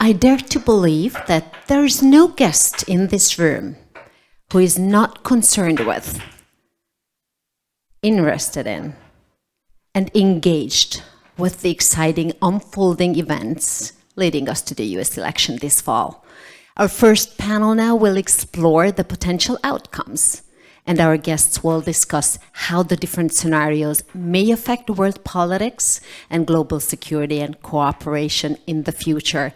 I dare to believe that there is no guest in this room who is not concerned with, interested in, and engaged with the exciting unfolding events leading us to the US election this fall. Our first panel now will explore the potential outcomes, and our guests will discuss how the different scenarios may affect world politics and global security and cooperation in the future,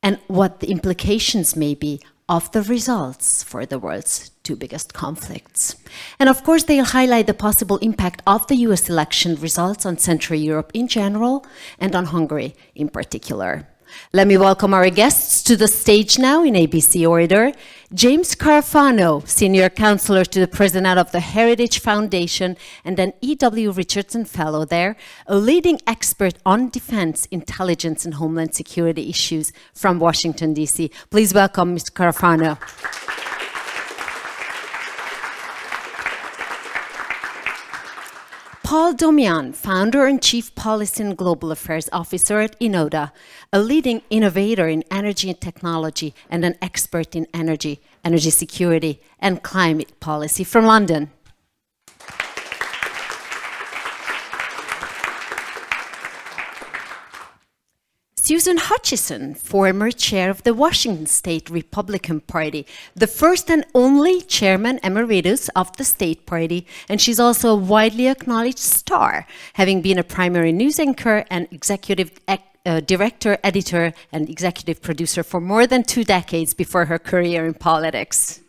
and what the implications may be of the results for the world's two biggest conflicts. And of course, they'll highlight the possible impact of the US election results on Central Europe in general and on Hungary in particular. Let me welcome our guests to the stage now in ABC order. James Carafano, Senior Counselor to the President of the Heritage Foundation and an E.W. Richardson Fellow there, a leading expert on defense, intelligence, and homeland security issues from Washington, D.C. Please welcome Mr. Carafano. Paul Domjan, founder and chief policy and global affairs officer at Enoda, a leading innovator in energy and technology and an expert in energy security and climate policy from London. Susan Hutchison, former chair of the Washington State Republican Party, the first and only chairman emeritus of the state party, and she's also a widely acknowledged star, having been a primary news anchor and executive director, editor, and executive producer for more than 2 decades before her career in politics.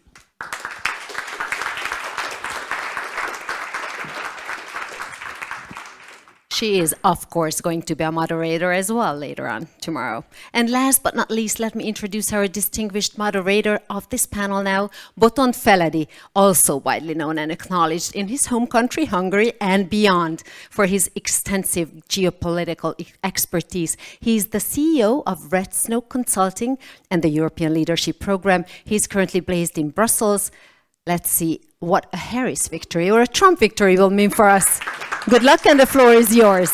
She is, of course, going to be a moderator as well later on tomorrow. And last but not least, let me introduce our distinguished moderator of this panel now, Botond Feledy, also widely known and acknowledged in his home country, Hungary, and beyond for his extensive geopolitical expertise. He's the CEO of Red Snow Consulting and the European Leadership Program. He's currently based in Brussels. Let's see what a Harris victory or a Trump victory will mean for us. Good luck, and the floor is yours.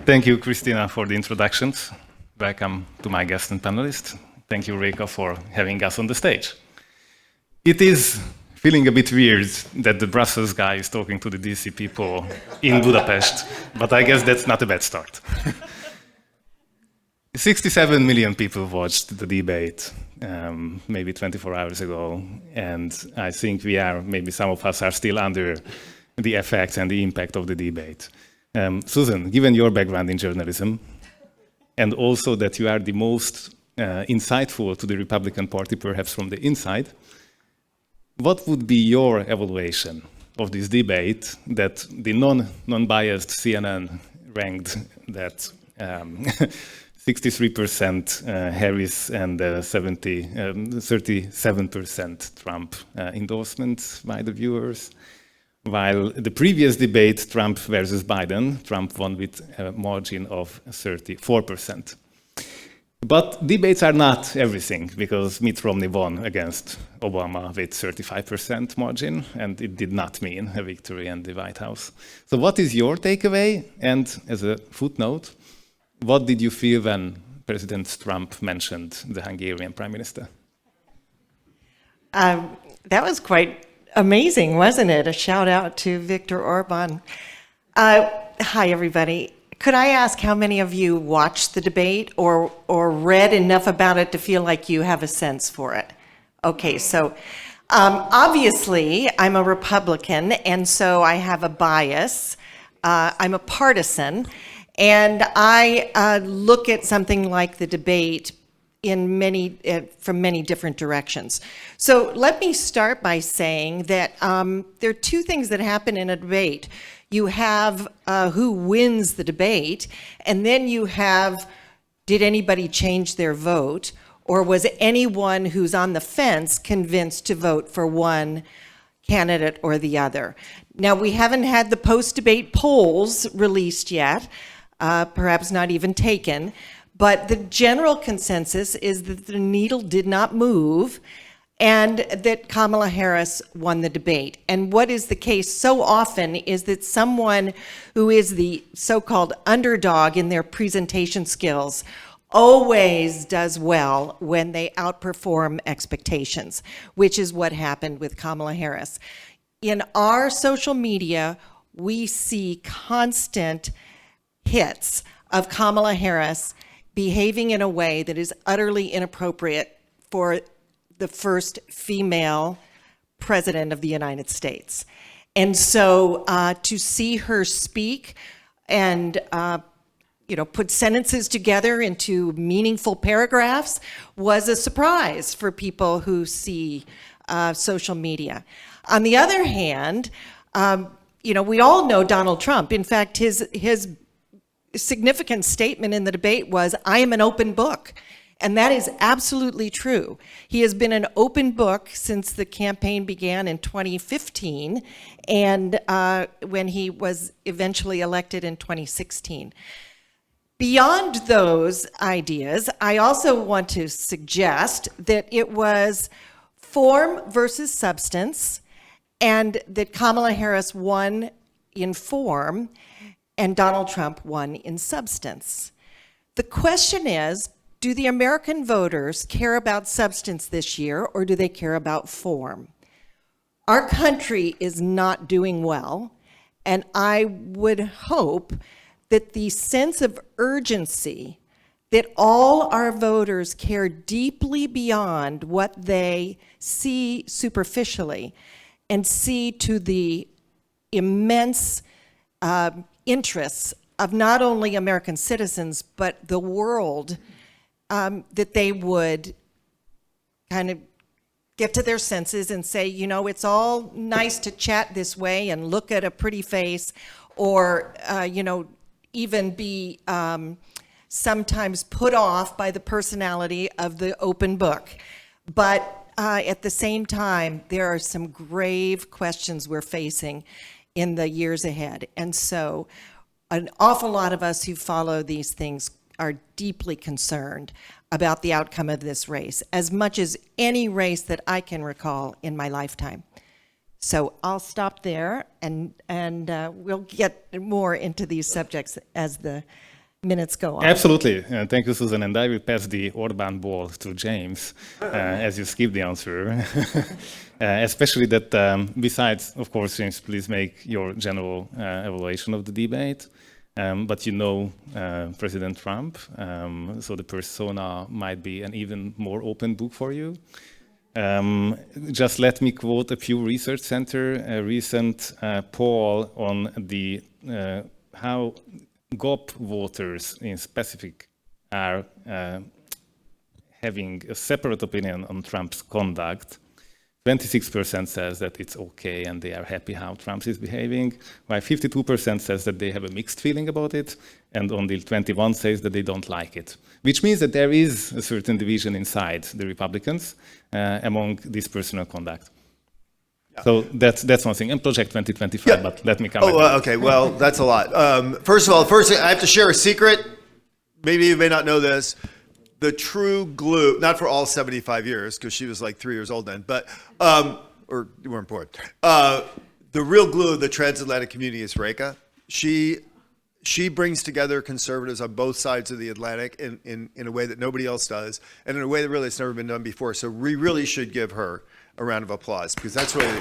Thank you, Christina, for the introductions. Welcome to my guests and panelists. Thank you, Reka, for having us on the stage. It is feeling a bit weird that the Brussels guy is talking to the DC people in Budapest, but I guess that's not a bad start. 67 million people watched the debate maybe 24 hours ago, and I think maybe some of us are still under the effects and the impact of the debate. Susan, given your background in journalism, and also that you are the most insightful to the Republican Party, perhaps from the inside, what would be your evaluation of this debate that the non-biased CNN ranked that 63% Harris and 37% Trump endorsement by the viewers, while the previous debate, Trump versus Biden, Trump won with a margin of 34%. But debates are not everything, because Mitt Romney won against Obama with 35% margin, and it did not mean a victory in the White House. So what is your takeaway? And as a footnote, what did you feel when President Trump mentioned the Hungarian Prime Minister? That was quite amazing, wasn't it? A shout out to Viktor Orban. Hi, everybody. Could I ask how many of you watched the debate or read enough about it to feel like you have a sense for it? Okay, so obviously I'm a Republican, and so I have a bias. I'm a partisan, and I look at something like the debate in from many different directions. So let me start by saying that there are 2 things that happen in a debate. You have who wins the debate, and then you have, did anybody change their vote, or was anyone who's on the fence convinced to vote for one candidate or the other? Now, we haven't had the post-debate polls released yet, perhaps not even taken, but the general consensus is that the needle did not move, and that Kamala Harris won the debate. And what is the case so often is that someone who is the so-called underdog in their presentation skills always does well when they outperform expectations, which is what happened with Kamala Harris. In our social media, we see constant hits of Kamala Harris behaving in a way that is utterly inappropriate for the first female president of the United States. And so to see her speak and put sentences together into meaningful paragraphs was a surprise for people who see social media. On the other hand, we all know Donald Trump. In fact, his significant statement in the debate was, "I am an open book." And that is absolutely true. He has been an open book since the campaign began in 2015 and when he was eventually elected in 2016. Beyond those ideas, I also want to suggest that it was form versus substance, and that Kamala Harris won in form and Donald Trump won in substance. The question is, do the American voters care about substance this year, or do they care about form? Our country is not doing well, and I would hope that the sense of urgency that all our voters care deeply beyond what they see superficially and see to the immense interests of not only American citizens, but the world, that they would kind of get to their senses and say, it's all nice to chat this way and look at a pretty face, or, even be sometimes put off by the personality of the open book. But at the same time, there are some grave questions we're facing in the years ahead. And so an awful lot of us who follow these things are deeply concerned about the outcome of this race, as much as any race that I can recall in my lifetime. So I'll stop there, and we'll get more into these subjects as the minutes go on. Absolutely. Thank you, Susan. And I will pass the Orbán ball to James as you skip the answer. Especially that, besides, of course, James, please make your general evaluation of the debate. But President Trump, so the persona might be an even more open book for you. Just let me quote a Pew Research Center, a recent poll on the how GOP voters in specific are having a separate opinion on Trump's conduct. 26% says that it's okay and they are happy how Trump is behaving, while 52% says that they have a mixed feeling about it, and only 21% says that they don't like it. Which means that there is a certain division inside the Republicans among this personal conduct. Yeah. So that's one thing. And Project 2025, yeah. But let me come back. Okay, well, that's a lot. First of all, I have to share a secret. Maybe you may not know this. The true glue, not for all 75 years, because she was like 3 years old then, but, or you weren't born. The real glue of the transatlantic community is Reka. She brings together conservatives on both sides of the Atlantic in a way that nobody else does, and in a way that really has never been done before. So we really should give her a round of applause, because that's really...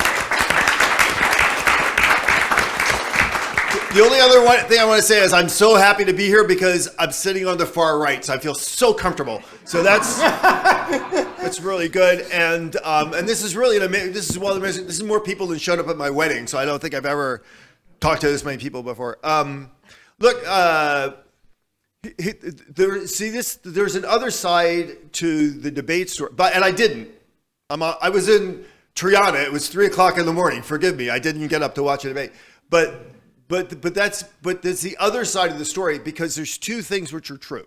The only other thing I want to say is I'm so happy to be here because I'm sitting on the far right, so I feel so comfortable. So that's really good, and this is really this is one of the amazing. This is more people than showed up at my wedding, so I don't think I've ever talked to this many people before. Look, there's an other side to the debate story, and I didn't. I was in Triana. It was 3:00 in the morning. Forgive me, I didn't get up to watch a debate, But that's the other side of the story, because there's two things which are true.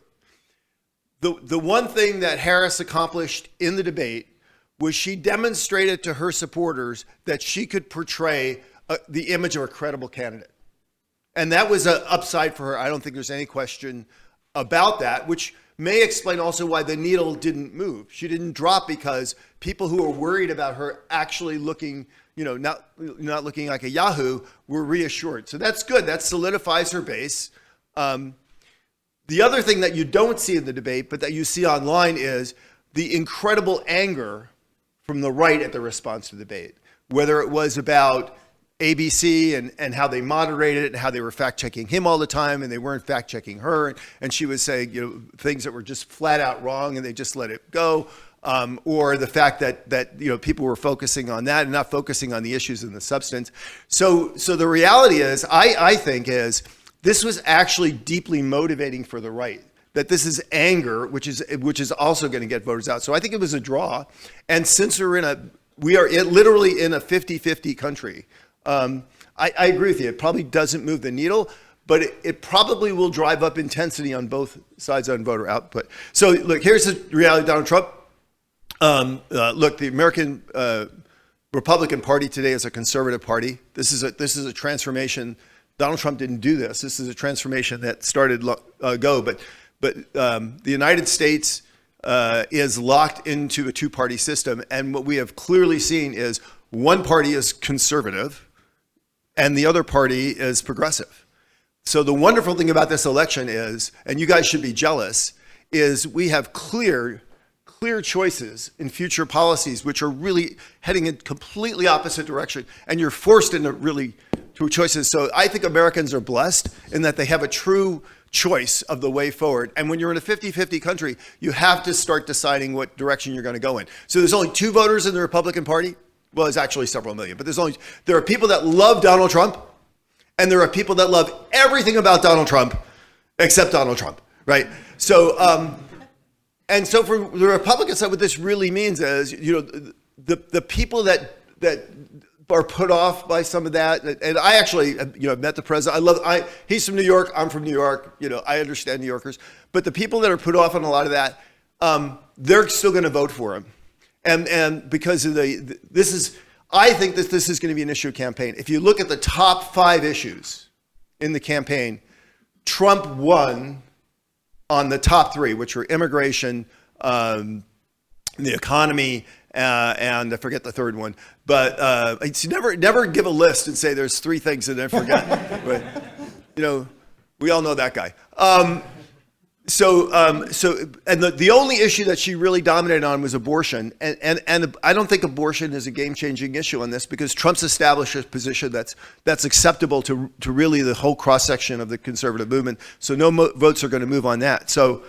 The one thing that Harris accomplished in the debate was she demonstrated to her supporters that she could portray the image of a credible candidate. And that was an upside for her. I don't think there's any question about that, which may explain also why the needle didn't move. She didn't drop because people who were worried about her actually looking, not looking like a Yahoo were reassured. So that's good. That solidifies her base. The other thing that you don't see in the debate, but that you see online, is the incredible anger from the right at the response to the debate, whether it was about ABC and how they moderated it and how they were fact-checking him all the time and they weren't fact-checking her, and she was saying things that were just flat out wrong and they just let it go, or the fact that people were focusing on that and not focusing on the issues and the substance. So the reality is, I think, is this was actually deeply motivating for the right. That this is anger, which is also going to get voters out. So I think it was a draw. And since we are literally in a 50-50 country, I agree with you. It probably doesn't move the needle, but it probably will drive up intensity on both sides on voter output. So look, here's the reality of Donald Trump. Look, the American Republican Party today is a conservative party. This is a transformation. Donald Trump didn't do this. This is a transformation that started ago, but the United States is locked into a two-party system, and what we have clearly seen is one party is conservative, and the other party is progressive. So the wonderful thing about this election is, and you guys should be jealous, is we have clear choices in future policies which are really heading in completely opposite direction, and you're forced into really two choices. So I think Americans are blessed in that they have a true choice of the way forward. And when you're in a 50-50 country, you have to start deciding what direction you're going to go in. So there's only 2 voters in the Republican Party. Well, there's actually several million, but there are people that love Donald Trump, and there are people that love everything about Donald Trump except Donald Trump, right? So, and so for the Republican side, what this really means is, the people that are put off by some of that, and I actually, met the president. He's from New York. I'm from New York. I understand New Yorkers, but the people that are put off on a lot of that, they're still going to vote for him, and because of I think that this is going to be an issue campaign. If you look at the top 5 issues in the campaign, Trump won on the top 3, which were immigration, the economy, and I forget the third one. But it's never give a list and say there's 3 things and then forget. But, we all know that guy. And the only issue that she really dominated on was abortion, and I don't think abortion is a game-changing issue on this because Trump's established a position that's acceptable to really the whole cross-section of the conservative movement. So no votes are going to move on that. So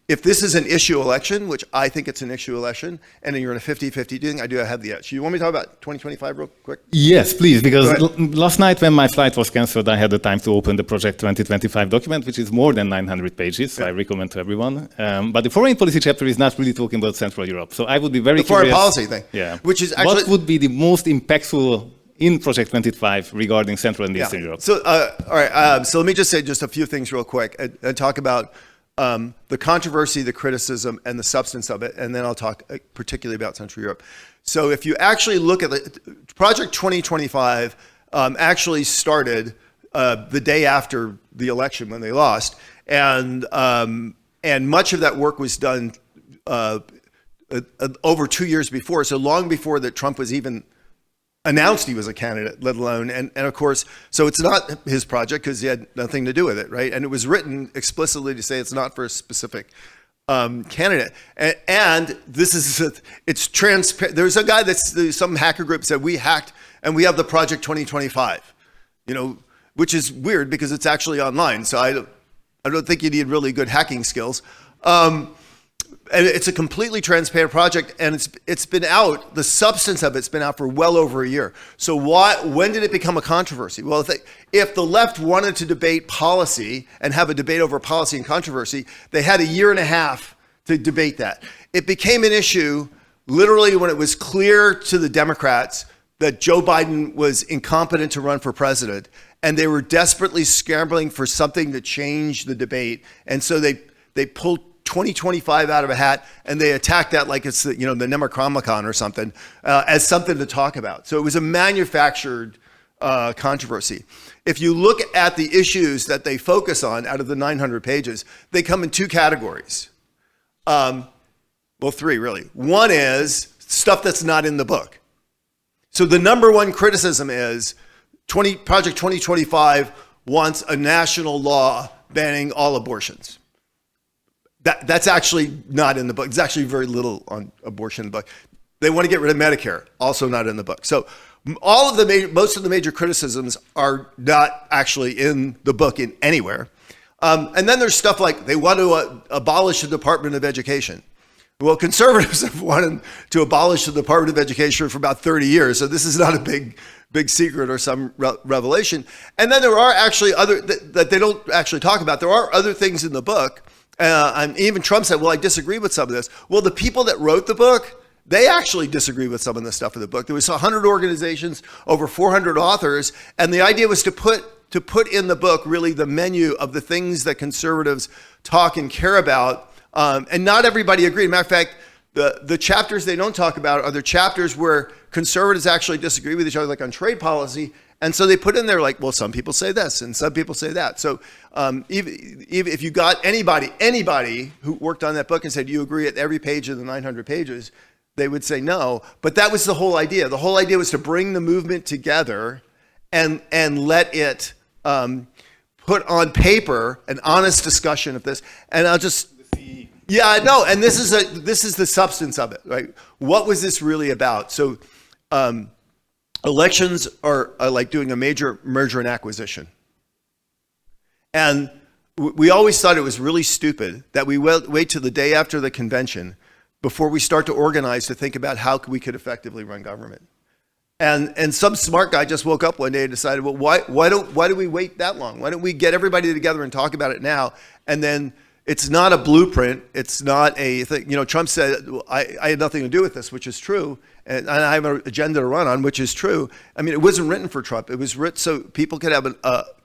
if this is an issue election, which I think it's an issue election, and you're in a 50-50 thing, I do have the edge. You want me to talk about 2025 real quick? Yes, please, because last night when my flight was cancelled, I had the time to open the Project 2025 document, which is more than 900 pages, so I recommend to everyone. But the foreign policy chapter is not really talking about Central Europe. So I would be very curious. The foreign policy thing. Yeah. Which is actually, what would be the most impactful in Project 25 regarding Central and Eastern Europe? So, all right, so let me just say just a few things real quick and talk about the controversy, the criticism, and the substance of it, and then I'll talk particularly about Central Europe. So if you actually look at the Project 2025 actually started the day after the election when they lost, and much of that work was done over 2 years before, so long before that Trump was even announced he was a candidate, let alone, and of course, so it's not his project because he had nothing to do with it, right? And it was written explicitly to say it's not for a specific candidate. And this is, it's transparent. There's a guy some hacker group said, we hacked and we have the Project 2025, which is weird because it's actually online. So I don't think you need really good hacking skills. And it's a completely transparent project, and it's been out. The substance of it's been out for well over a year. So when did it become a controversy? Well, if the left wanted to debate policy and have a debate over policy and controversy, they had a year and a half to debate that. It became an issue literally when it was clear to the Democrats that Joe Biden was incompetent to run for president, and they were desperately scrambling for something to change the debate, and so they pulled 2025 out of a hat, and they attacked that like it's the Necronomicon or something, as something to talk about. So it was a manufactured controversy. If you look at the issues that they focus on out of the 900 pages, they come in two categories. Well, three really. One is stuff that's not in the book. So the number one criticism is Project 2025 wants a national law banning all abortions. That's actually not in the book. There's actually very little on abortion in the book. They want to get rid of Medicare, also not in the book. So most of the major criticisms are not actually in the book in anywhere. And then there's stuff like they want to abolish the Department of Education. Well, conservatives have wanted to abolish the Department of Education for about 30 years, so this is not a big secret or some revelation. And then there are actually other that they don't actually talk about. There are other things in the book, and even Trump said, well, I disagree with some of this. Well, the people that wrote the book, they actually disagree with some of the stuff in the book. There was 100 organizations, over 400 authors, and the idea was to put in the book really the menu of the things that conservatives talk and care about. And not everybody agreed. Matter of fact, the chapters they don't talk about are the chapters where conservatives actually disagree with each other, like on trade policy. And so they put in there like, well, some people say this and some people say that. So even if you got anybody who worked on that book and said, you agree at every page of the 900 pages, they would say no. But that was the whole idea. The whole idea was to bring the movement together and let it put on paper an honest discussion of this. And I'll just... Yeah, no, and this is the substance of it, right? What was this really about? So elections are like doing a major merger and acquisition. And we always thought it was really stupid that we wait till the day after the convention before we start to organize to think about how we could effectively run government. And some smart guy just woke up one day and decided, well, why do we wait that long? Why don't we get everybody together and talk about it now? And then it's not a blueprint. It's not a thing. You know, Trump said, well, I had nothing to do with this, which is true. And I have an agenda to run on, which is true. I mean, it wasn't written for Trump. It was written so people could have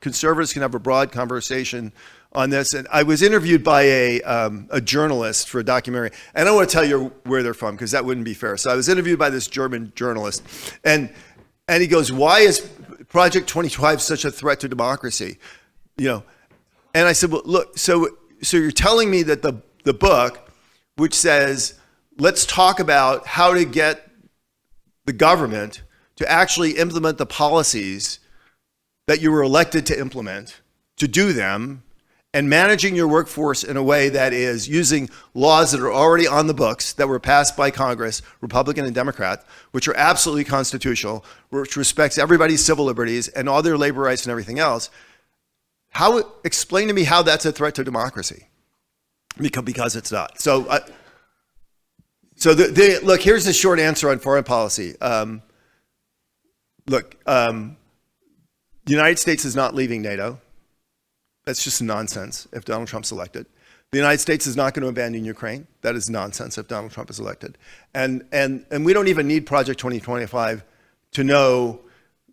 conservatives can have a broad conversation on this. And I was interviewed by a journalist for a documentary. And I don't want to tell you where they're from because that wouldn't be fair. So I was interviewed by this German journalist. And he goes, why is Project 2025 such a threat to democracy? You know, and I said, well, look, so you're telling me that the book, which says, let's talk about how to get the government to actually implement the policies that you were elected to implement, to do them, and managing your workforce in a way that is using laws that are already on the books that were passed by Congress, Republican and Democrat, which are absolutely constitutional, which respects everybody's civil liberties and all their labor rights and everything else. Explain to me how that's a threat to democracy, because it's not. So, look. Here's the short answer on foreign policy. The United States is not leaving NATO. That's just nonsense. If Donald Trump's elected, the United States is not going to abandon Ukraine. That is nonsense. If Donald Trump is elected, and we don't even need Project 2025 to know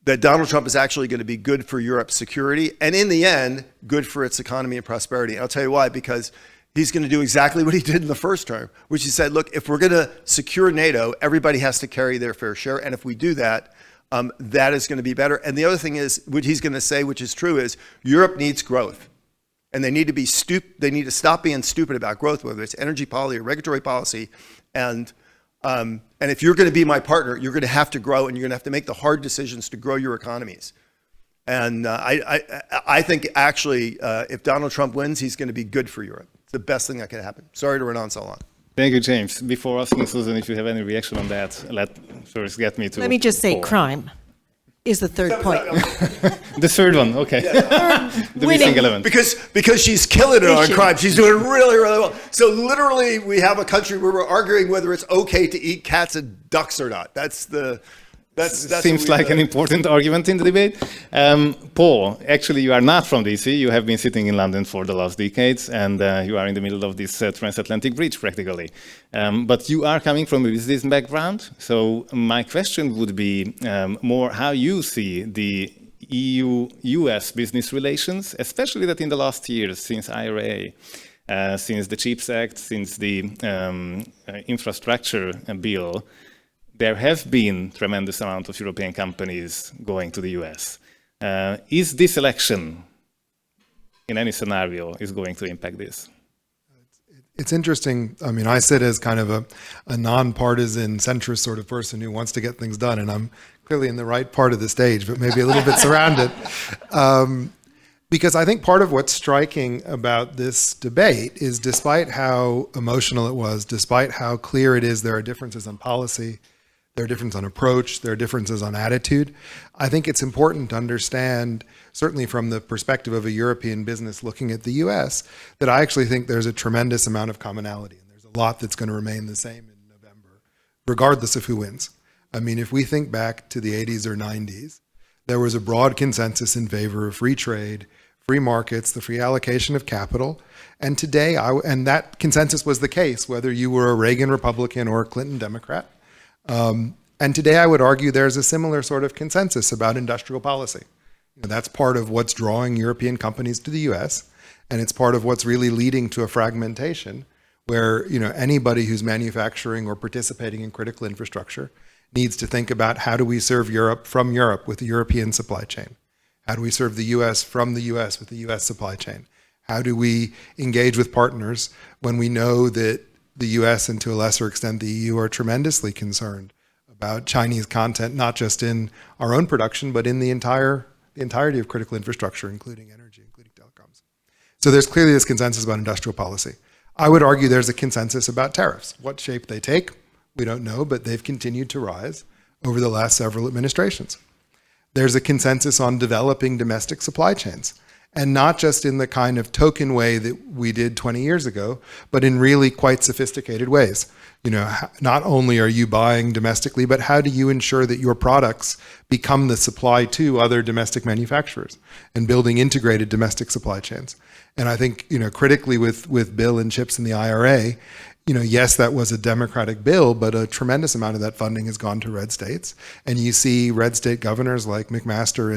that Donald Trump is actually going to be good for Europe's security, and in the end, good for its economy and prosperity. And I'll tell you why, because he's going to do exactly what he did in the first term, which he said, look, if we're going to secure NATO, everybody has to carry their fair share. And if we do that, that is going to be better. And the other thing is, what he's going to say, which is true, is Europe needs growth. And they need to stop being stupid about growth, whether it's energy policy or regulatory policy. And if you're going to be my partner, you're going to have to grow, and you're going to have to make the hard decisions to grow your economies. And I think actually, if Donald Trump wins, he's going to be good for Europe. It's the best thing that could happen. Sorry to run on so long. Thank you, James. Before asking Susan if you have any reaction on that, let me just say crime is the third point. The third one, okay. The missing element. Because she's killing it on crime. She's doing really, really well. So literally, we have a country where we're arguing whether it's okay to eat cats and ducks or not. That's seems like an important argument in the debate. Paul, actually, you are not from DC. You have been sitting in London for the last decades, and you are in the middle of this transatlantic bridge, practically. But you are coming from a business background. So my question would be more how you see the EU-US business relations, especially that in the last years, since IRA, since the CHIPS Act, since the infrastructure bill, there have been tremendous amount of European companies going to the US. Is this election, in any scenario, is going to impact this? It's interesting. I mean, I sit as kind of a nonpartisan centrist sort of person who wants to get things done, and I'm clearly in the right part of the stage, but maybe a little bit surrounded. Because I think part of what's striking about this debate is despite how emotional it was, despite how clear it is there are differences on policy, there are differences on approach, there are differences on attitude, I think it's important to understand, certainly from the perspective of a European business looking at the US, that I actually think there's a tremendous amount of commonality. And there's a lot that's going to remain the same in November, regardless of who wins. I mean, if we think back to the 80s or 90s, there was a broad consensus in favor of free trade, free markets, the free allocation of capital. And today, and that consensus was the case, whether you were a Reagan Republican or a Clinton Democrat. And today I would argue there's a similar sort of consensus about industrial policy. You know, that's part of what's drawing European companies to the US, and it's part of what's really leading to a fragmentation where, you know, anybody who's manufacturing or participating in critical infrastructure needs to think about how do we serve Europe from Europe with the European supply chain? How do we serve the US from the US with the US supply chain? How do we engage with partners when we know that the US and to a lesser extent the EU are tremendously concerned about Chinese content, not just in our own production, but in the entirety of critical infrastructure, including energy, including telecoms. So there's clearly this consensus about industrial policy. I would argue there's a consensus about tariffs. What shape they take, we don't know, but they've continued to rise over the last several administrations. There's a consensus on developing domestic supply chains, and not just in the kind of token way that we did 20 years ago, but in really quite sophisticated ways. You know, not only are you buying domestically, but how do you ensure that your products become the supply to other domestic manufacturers and building integrated domestic supply chains? And I think, you know, critically with Bill and Chips in the IRA, you know, yes, that was a Democratic bill, but a tremendous amount of that funding has gone to red states. And you see red state governors like McMaster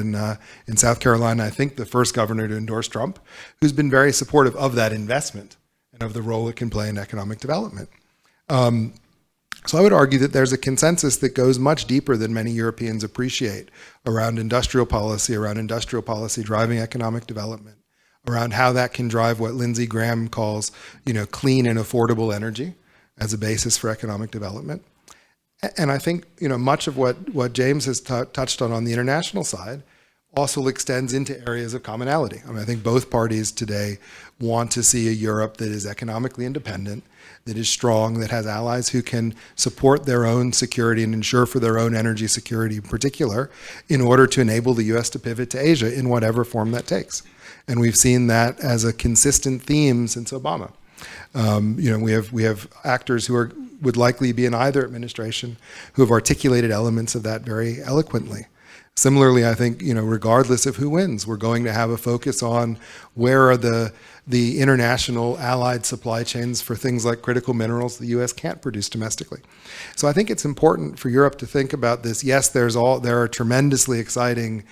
in South Carolina, I think the first governor to endorse Trump, who's been very supportive of that investment and of the role it can play in economic development. So I would argue that there's a consensus that goes much deeper than many Europeans appreciate around industrial policy driving economic development, around how that can drive what Lindsey Graham calls, you know, clean and affordable energy as a basis for economic development. And I think, you know, much of what James has touched on the international side also extends into areas of commonality. I mean, I think both parties today want to see a Europe that is economically independent, that is strong, that has allies who can support their own security and ensure for their own energy security in particular, in order to enable the US to pivot to Asia in whatever form that takes. And we've seen that as a consistent theme since Obama. You know, we have actors who would likely be in either administration who have articulated elements of that very eloquently. Similarly, I think, you know, regardless of who wins, we're going to have a focus on where are the international allied supply chains for things like critical minerals the US can't produce domestically. So I think it's important for Europe to think about this. Yes, there are tremendously exciting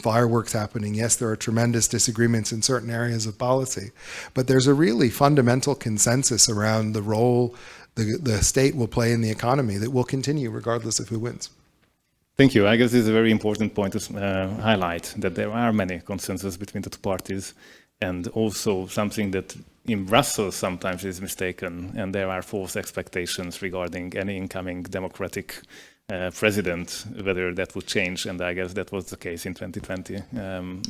fireworks happening. Yes, there are tremendous disagreements in certain areas of policy, but there's a really fundamental consensus around the role the state will play in the economy that will continue regardless of who wins. Thank you. I guess this is a very important point to highlight, that there are many consensus between the two parties, and also something that in Brussels sometimes is mistaken, and there are false expectations regarding any incoming democratic president, whether that would change. And I guess that was the case in 2020,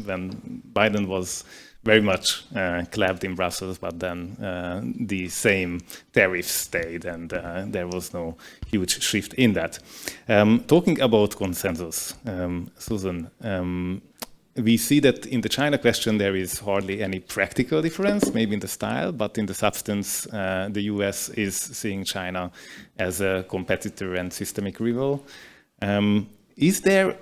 when Biden was very much clapped in Brussels, but then the same tariffs stayed, and there was no huge shift in that. Talking about consensus, Susan, we see that in the China question there is hardly any practical difference, maybe in the style, but in the substance, the US is seeing China as a competitor and systemic rival. Is there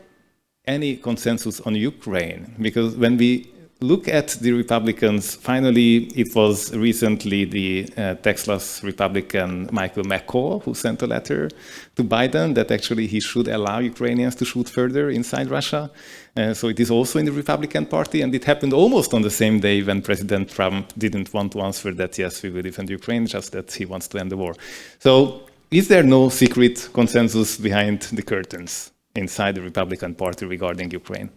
any consensus on Ukraine? Because when we look at the Republicans, finally it was recently the Texas Republican Michael McCaul who sent a letter to Biden that actually he should allow Ukrainians to shoot further inside Russia. So it is also in the Republican Party, and it happened almost on the same day when President Trump didn't want to answer that, yes, we will defend Ukraine, just that he wants to end the war. So is there no secret consensus behind the curtains inside the Republican Party regarding Ukraine?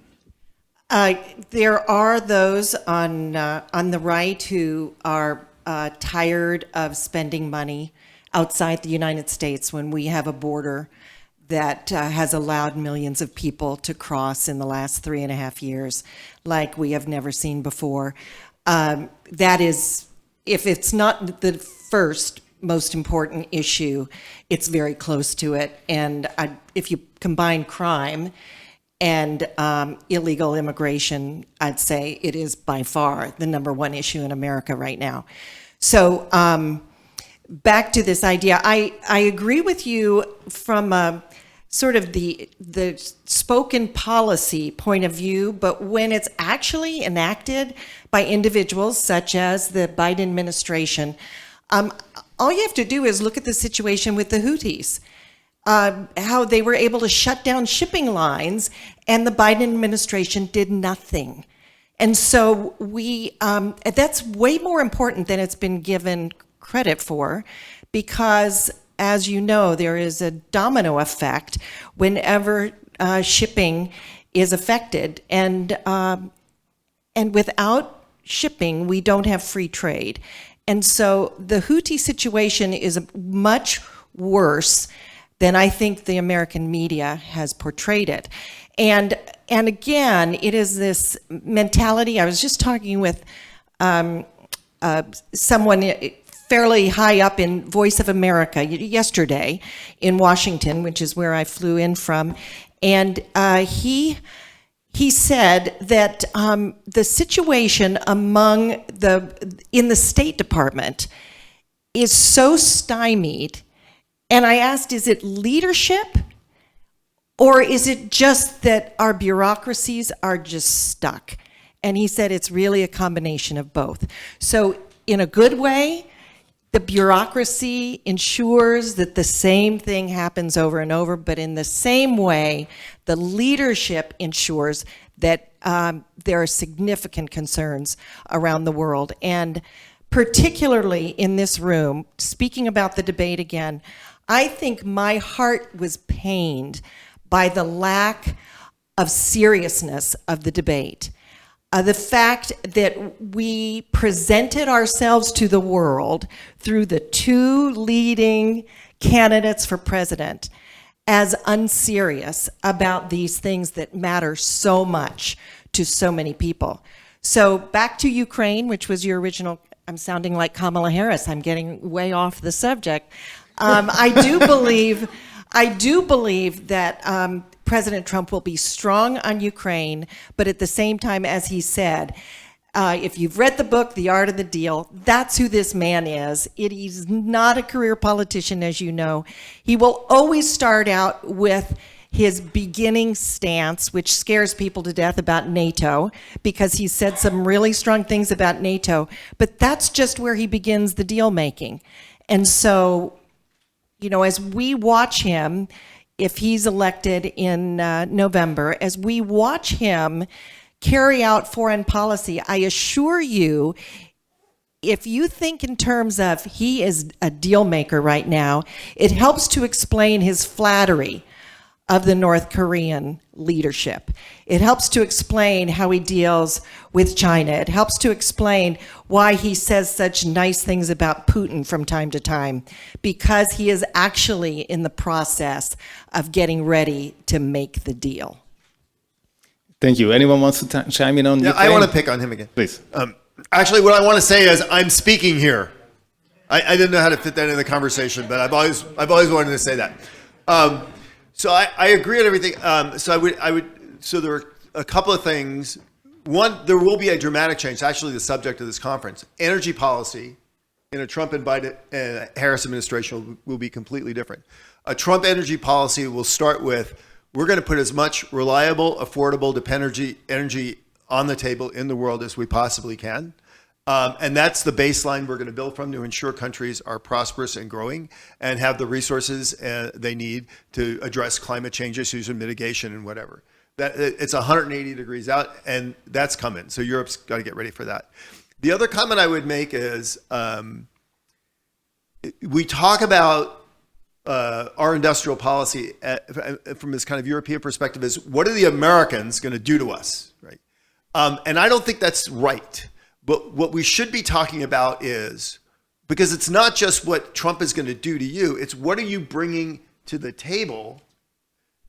There are those on the right who are tired of spending money outside the United States when we have a border that has allowed millions of people to cross in the last 3.5 years like we have never seen before. That is, if it's not the first most important issue, it's very close to it. And if you combine crime and illegal immigration, I'd say it is by far the number one issue in America right now. So back to this idea, I agree with you from sort of the spoken policy point of view, but when it's actually enacted by individuals such as the Biden administration, all you have to do is look at the situation with the Houthis, how they were able to shut down shipping lines and the Biden administration did nothing. And so that's way more important than it's been given credit for, because as you know, there is a domino effect whenever shipping is affected. And without shipping, we don't have free trade. And so the Houthi situation is much worse than I think the American media has portrayed it. And again, it is this mentality. I was just talking with someone fairly high up in Voice of America yesterday in Washington, which is where I flew in from, and he said that the situation in the State Department is so stymied, and I asked, is it leadership, or is it just that our bureaucracies are just stuck? And he said it's really a combination of both. So in a good way, the bureaucracy ensures that the same thing happens over and over, but in the same way, the leadership ensures that there are significant concerns around the world. And particularly in this room, speaking about the debate again, I think my heart was pained by the lack of seriousness of the debate. The fact that we presented ourselves to the world through the two leading candidates for president as unserious about these things that matter so much to so many people. So back to Ukraine, which was your original, I'm sounding like Kamala Harris, I'm getting way off the subject. I do believe that President Trump will be strong on Ukraine, but at the same time, as he said, if you've read the book, The Art of the Deal, that's who this man is. He's not a career politician, as you know. He will always start out with his beginning stance, which scares people to death about NATO, because he said some really strong things about NATO, but that's just where he begins the deal making. And so, you know, as we watch him, if he's elected in November, as we watch him carry out foreign policy, I assure you, if you think in terms of he is a deal maker right now, it helps to explain his flattery of the North Korean leadership. It helps to explain how he deals with China. It helps to explain why he says such nice things about Putin from time to time, because he is actually in the process of getting ready to make the deal. Thank you. Anyone wants to chime in on Yeah, Ukraine? I want to pick on him again. Please. Actually, what I want to say is I'm speaking here. I didn't know how to fit that in the conversation, but I've always wanted to say that. So I agree on everything. So there are a couple of things. One, there will be a dramatic change. It's actually the subject of this conference. Energy policy in a Trump and Biden and Harris administration will be completely different. A Trump energy policy will start with, we're going to put as much reliable, affordable, dependent energy on the table in the world as we possibly can. And that's the baseline we're going to build from to ensure countries are prosperous and growing and have the resources they need to address climate change issues and mitigation and whatever. That it's 180 degrees out, and that's coming. So Europe's got to get ready for that. The other comment I would make is we talk about our industrial policy from this kind of European perspective is, what are the Americans going to do to us, right? And I don't think that's right. But what we should be talking about is, because it's not just what Trump is going to do to you, it's what are you bringing to the table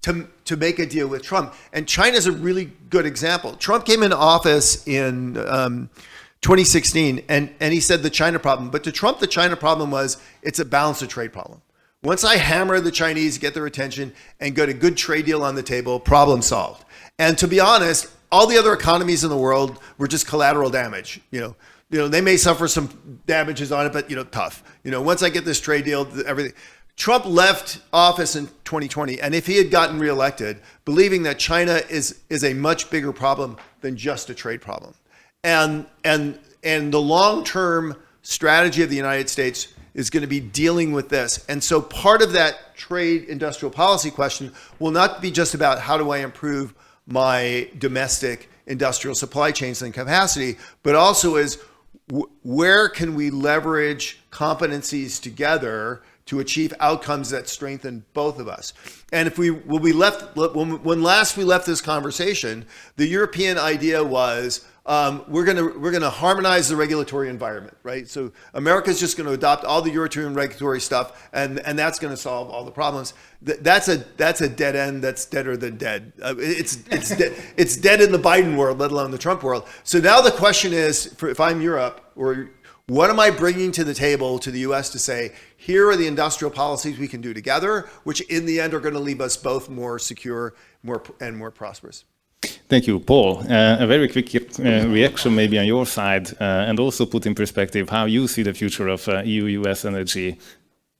to make a deal with Trump. And China's a really good example. Trump came into office in 2016, and he said the China problem. But to Trump, the China problem was, it's a balance of trade problem. Once I hammer the Chinese, get their attention, and get a good trade deal on the table, problem solved. And to be honest, all the other economies in the world were just collateral damage. You know, they may suffer some damages on it, but tough. Once I get this trade deal, everything. Trump left office in 2020, and if he had gotten reelected, believing that China is a much bigger problem than just a trade problem, and the long-term strategy of the United States is going to be dealing with this. And so part of that trade industrial policy question will not be just about how do I improve my domestic industrial supply chains and capacity, but also is where can we leverage competencies together to achieve outcomes that strengthen both of us. And when last we left this conversation, the European idea was, we're going to harmonize the regulatory environment, right? So America's just going to adopt all the European regulatory stuff, and that's going to solve all the problems. That's a dead end. That's deader than dead. It's dead in the Biden world, let alone the Trump world. So now the question is, if I'm Europe, or what am I bringing to the table to the U.S. to say, here are the industrial policies we can do together, which in the end are going to leave us both more secure, more prosperous. Thank you, Paul. A very quick reaction maybe on your side, and also put in perspective how you see the future of EU-US energy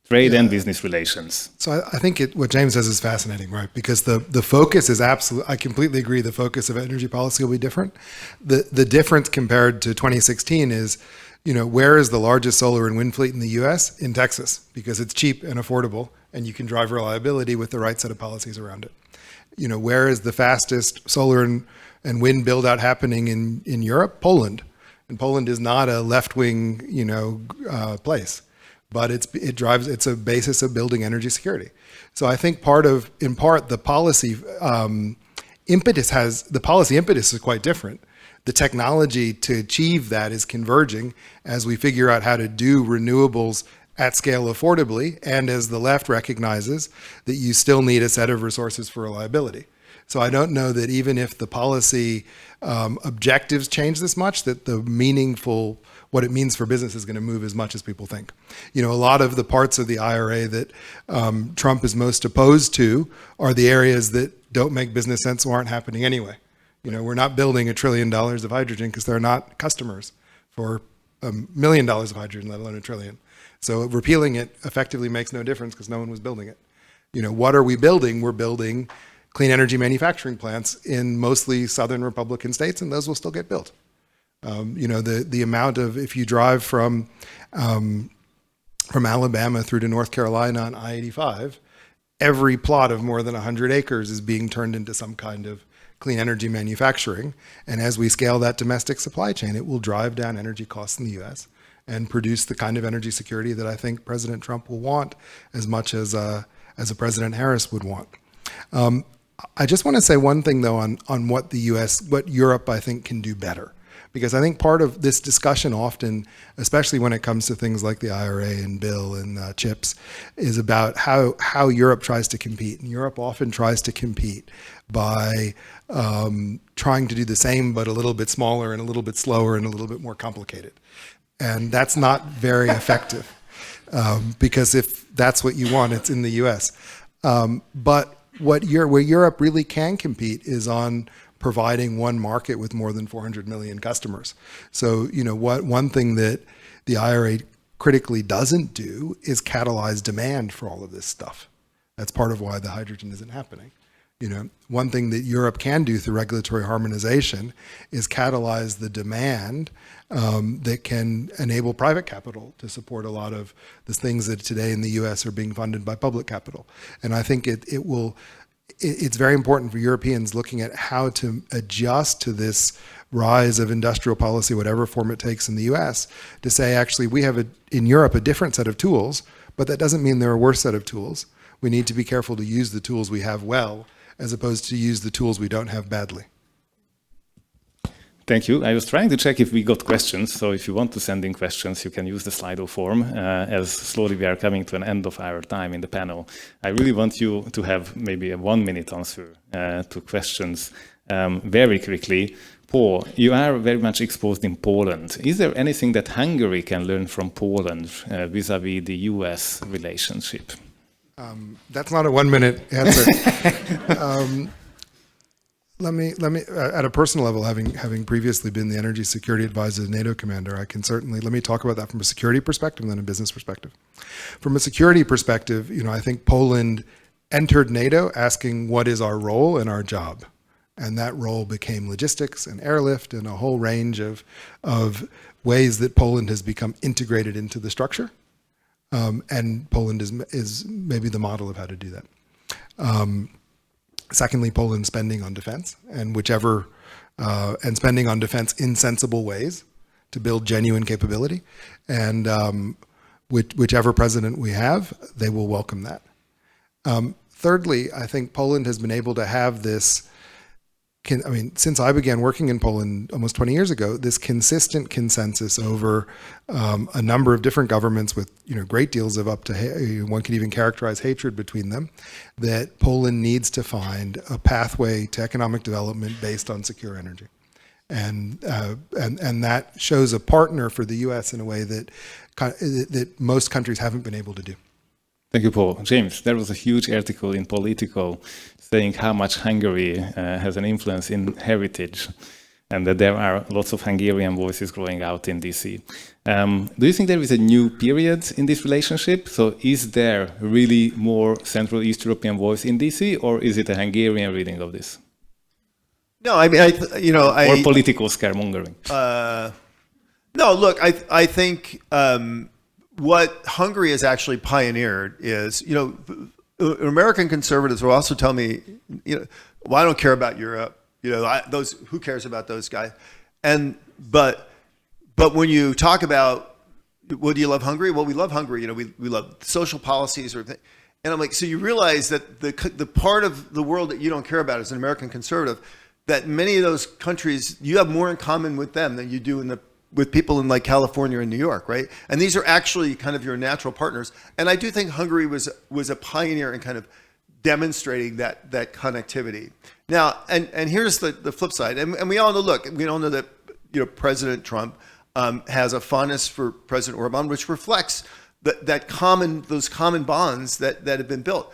trade and business relations. So I think what James says is fascinating, right? Because the focus is absolutely, I completely agree, the focus of energy policy will be different. The difference compared to 2016 is, where is the largest solar and wind fleet in the US? In Texas, because it's cheap and affordable, and you can drive reliability with the right set of policies around it. Where is the fastest solar and wind build out happening in Europe? Poland. And Poland is not a left-wing, place, but it's a basis of building energy security. So I think in part, the policy impetus is quite different. The technology to achieve that is converging as we figure out how to do renewables at scale affordably, and as the left recognizes that you still need a set of resources for reliability. So I don't know that even if the policy objectives change this much, that what it means for business is going to move as much as people think. A lot of the parts of the IRA that Trump is most opposed to are the areas that don't make business sense or aren't happening anyway. We're not building $1 trillion of hydrogen because they're not customers for $1 million of hydrogen, let alone $1 trillion. So repealing it effectively makes no difference because no one was building it. What are we building? We're building clean energy manufacturing plants in mostly Southern Republican states, and those will still get built. The amount of, if you drive from Alabama through to North Carolina on I-85, every plot of more than 100 acres is being turned into some kind of clean energy manufacturing. And as we scale that domestic supply chain, it will drive down energy costs in the US and produce the kind of energy security that I think President Trump will want as much as a President Harris would want. I just want to say one thing though on what what Europe I think can do better. Because I think part of this discussion often, especially when it comes to things like the IRA and bill and chips, is about how Europe tries to compete. And Europe often tries to compete by trying to do the same, but a little bit smaller and a little bit slower and a little bit more complicated. And that's not very effective because if that's what you want, it's in the US. But where Europe really can compete is on providing one market with more than 400 million customers. So, one thing that the IRA critically doesn't do is catalyze demand for all of this stuff. That's part of why the hydrogen isn't happening. One thing that Europe can do through regulatory harmonization is catalyze the demand that can enable private capital to support a lot of the things that today in the US are being funded by public capital. And I think it's very important for Europeans looking at how to adjust to this rise of industrial policy, whatever form it takes in the US, to say, actually, we have in Europe a different set of tools, But that doesn't mean they're a worse set of tools. We need to be careful to use the tools we have well, as opposed to use the tools we don't have badly. Thank you. I was trying to check if we got questions. So if you want to send in questions, you can use the Slido form. As slowly we are coming to an end of our time in the panel, I really want you to have maybe a 1-minute answer to questions very quickly. Paul, you are very much exposed in Poland. Is there anything that Hungary can learn from Poland vis-a-vis the US relationship? That's not a 1-minute answer. Let me at a personal level, having previously been the energy security advisor to NATO commander, I can certainly, let me talk about that from a security perspective and then a business perspective. From a security perspective, I think Poland entered NATO asking what is our role and our job. And that role became logistics and airlift and a whole range of ways that Poland has become integrated into the structure. And Poland is maybe the model of how to do that. Secondly, Poland's spending on defense and spending on defense in sensible ways to build genuine capability. And whichever president we have, they will welcome that. Thirdly, I think Poland has been able to have this, since I began working in Poland almost 20 years ago, this consistent consensus over a number of different governments with great deals of one could even characterize hatred between them, that Poland needs to find a pathway to economic development based on secure energy. And that shows a partner for the US in a way that most countries haven't been able to do. Thank you, Paul. James, there was a huge article in Political saying how much Hungary has an influence in heritage and that there are lots of Hungarian voices growing out in DC. Do you think there is a new period in this relationship? So is there really more Central East European voice in DC, or is it a Hungarian reading of this? No, or political scaremongering? No, look, I think what Hungary has actually pioneered is, American conservatives will also tell me, well, I don't care about Europe. Who cares about those guys? But when you talk about, well, do you love Hungary? Well, we love Hungary. We love social policies or things. And I'm like, so you realize that the part of the world that you don't care about as an American conservative, that many of those countries, you have more in common with them than you do with people in like California and New York, right? And these are actually kind of your natural partners. And I do think Hungary was a pioneer in kind of demonstrating that connectivity. Now, and here's the flip side. And we all know that President Trump has a fondness for President Orban, which reflects those common bonds that have been built.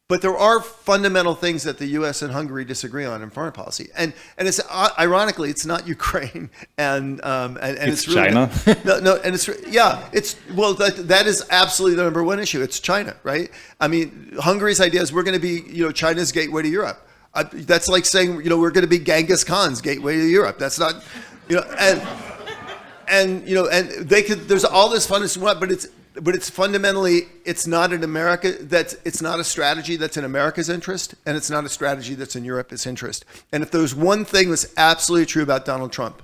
But there are fundamental things that the U.S. and Hungary disagree on in foreign policy, and it's ironically it's not Ukraine and it's really China. That is absolutely the number one issue. It's China, right? Hungary's idea is we're going to be China's gateway to Europe. That's like saying we're going to be Genghis Khan's gateway to Europe. That's not and they could. There's all this fun but it's fundamentally, it's not in America, it's not a strategy that's in America's interest, and it's not a strategy that's in Europe's interest. And if there's one thing that's absolutely true about Donald Trump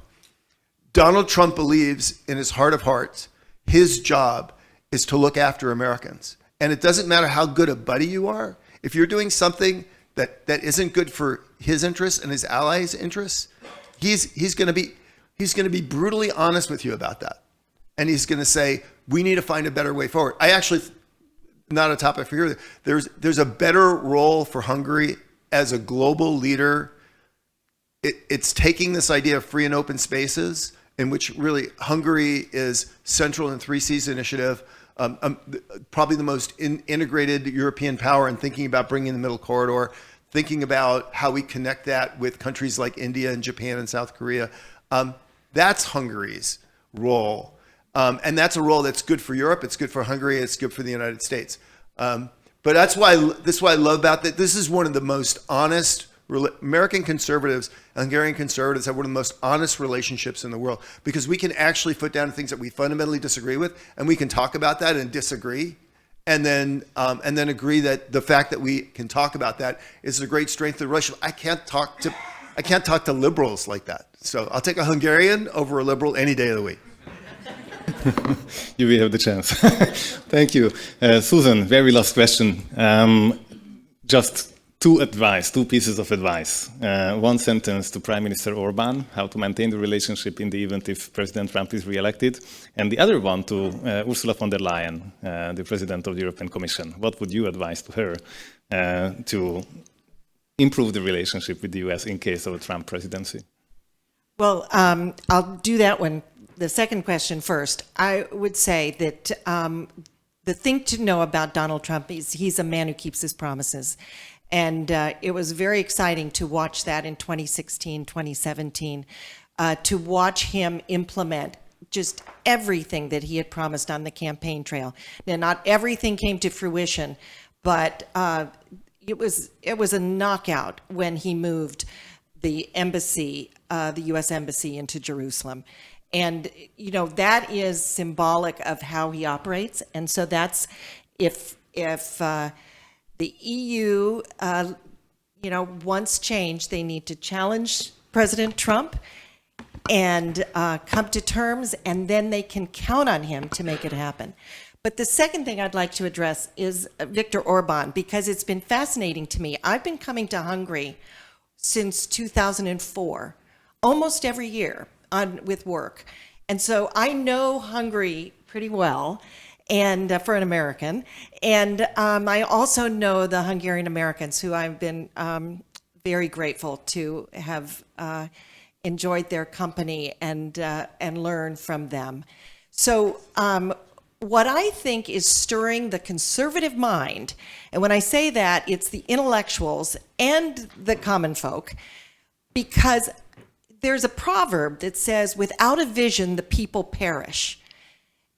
believes in his heart of hearts, his job is to look after Americans. And it doesn't matter how good a buddy you are, if you're doing something that isn't good for his interests and his allies' interests, he's going to be brutally honest with you about that. And he's going to say, we need to find a better way forward. I actually, not a topic for here, there's a better role for Hungary as a global leader. It's taking this idea of free and open spaces, in which really Hungary is central in 3Cs initiative, probably the most integrated European power in thinking about bringing the middle corridor, thinking about how we connect that with countries like India and Japan and South Korea. That's Hungary's role. And that's a role that's good for Europe, it's good for Hungary, it's good for the United States. But that's why I love about that. This is one of the most honest, American conservatives, Hungarian conservatives have one of the most honest relationships in the world, because we can actually put down things that we fundamentally disagree with, and we can talk about that and disagree, and then agree that the fact that we can talk about that is a great strength of the relationship. I can't talk to liberals like that. So I'll take a Hungarian over a liberal any day of the week. You will have the chance. Thank you. Susan, very last question. Just two pieces of advice. One sentence to Prime Minister Orbán, how to maintain the relationship in the event if President Trump is re-elected. And the other one to Ursula von der Leyen, the President of the European Commission. What would you advise to her to improve the relationship with the US in case of a Trump presidency? Well, I'll do that one, the second question first. I would say that the thing to know about Donald Trump is he's a man who keeps his promises. And it was very exciting to watch that in 2016, 2017, to watch him implement just everything that he had promised on the campaign trail. Now, not everything came to fruition, but it was a knockout when he moved the embassy, the U.S. embassy, into Jerusalem. And, you know, that is symbolic of how he operates. And so that's if the EU, wants change, they need to challenge President Trump and come to terms, and then they can count on him to make it happen. But the second thing I'd like to address is Viktor Orbán, because it's been fascinating to me. I've been coming to Hungary since 2004, almost every year with work. And so I know Hungary pretty well, and for an American. And I also know the Hungarian Americans, who I've been very grateful to have enjoyed their company and learn from them. So what I think is stirring the conservative mind, and when I say that, it's the intellectuals and the common folk, because there's a proverb that says, without a vision, the people perish.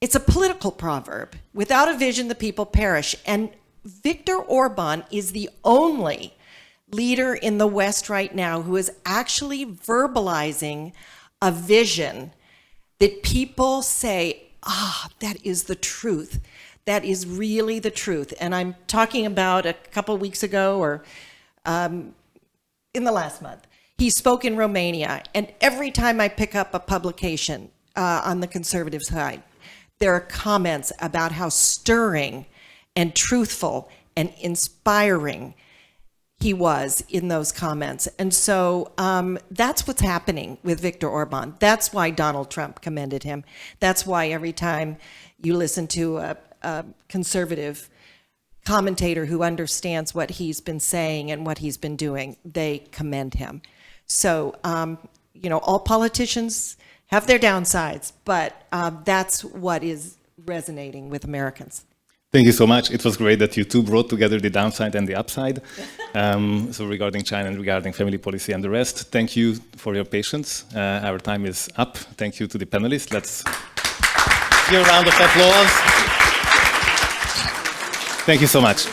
It's a political proverb. Without a vision, the people perish. And Viktor Orbán is the only leader in the West right now who is actually verbalizing a vision that people say, that is the truth. That is really the truth. And I'm talking about a couple of weeks ago or in the last month. He spoke in Romania. And every time I pick up a publication on the conservative side, there are comments about how stirring and truthful and inspiring he was in those comments. And so that's what's happening with Viktor Orbán. That's why Donald Trump commended him. That's why every time you listen to a conservative commentator who understands what he's been saying and what he's been doing, they commend him. So, all politicians have their downsides, but that's what is resonating with Americans. Thank you so much. It was great that you two brought together the downside and the upside. So regarding China and regarding family policy and the rest, thank you for your patience. Our time is up. Thank you to the panelists. Let's give a round of applause. Thank you so much.